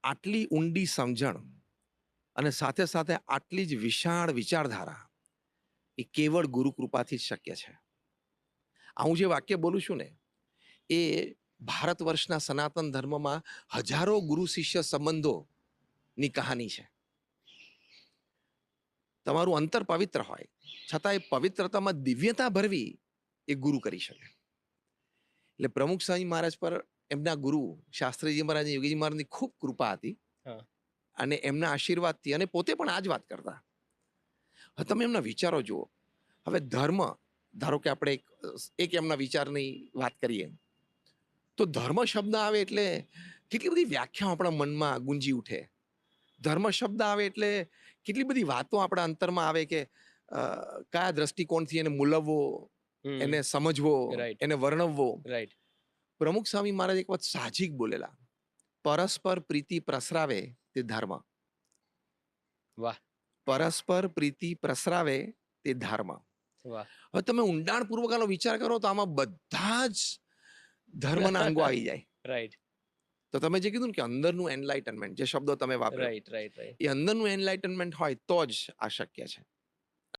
આટલી ઊંડી સમજણ અને સાથે સાથે આટલી જ વિશાળ વિચારધારા એ કેવળ ગુરુ કૃપાથી જ શક્ય છે. આ હું જે વાક્ય બોલું છું ને એ ભારત વર્ષના સનાતન ધર્મમાં હજારો ગુરુ શિષ્ય સંબંધોની કહાની છે. તમારું અંતર પવિત્ર હોય છતાં એ પવિત્રતામાં દિવ્યતા ભરવી એ ગુરુ કરી શકે. એટલે પ્રમુખ સ્વામી મહારાજ પર એમના ગુરુ શાસ્ત્રીજી મહારાજ, યોગીજી મહારાજની ખૂબ કૃપા હતી હા. અને એમના આશીર્વાદથી, અને પોતે પણ આ જ વાત કરતા. હવે તમે એમના વિચારો જુઓ. હવે ધર્મ, ધારો કે આપણે એક એમના વિચારની વાત કરીએ તો ધર્મ શબ્દ આવે એટલે કેટલી બધી વ્યાખ્યાઓ આપણા મનમાં ગુંજી ઉઠે. ધર્મ શબ્દ આવે એટલે કેટલી બધી વાતો આપણા અંતરમાં આવે કે કયા દ્રષ્ટિકોણથી એને મૂલવવો, એને સમજવો, રાઈટ એને વર્ણવવો. રાઈટ. પ્રમુખ સ્વામી મહારાજ એક વાત સાહજિક બોલેલા, પરસ્પર પ્રીતિ પ્રસરાવે તે ધર્મ. વાહ પરસ્પર પ્રીતિ પ્રસરાવે તે ધર્મ. વાહ. હવે તમે ઊંડાણપૂર્વક આનો વિચાર કરો તો આમાં બધા જ ધર્મના અંગો આવી જાય. રાઈટ તો તમે જે કીધું ને કે અંદરનું એનલાઇટનમેન્ટ, જે શબ્દો તમે વાપર્યો, રાઈટ રાઈટ રાઈટ. એ અંદરનું એનલાઇટનમેન્ટ હોય તો જ આ શક્ય છે.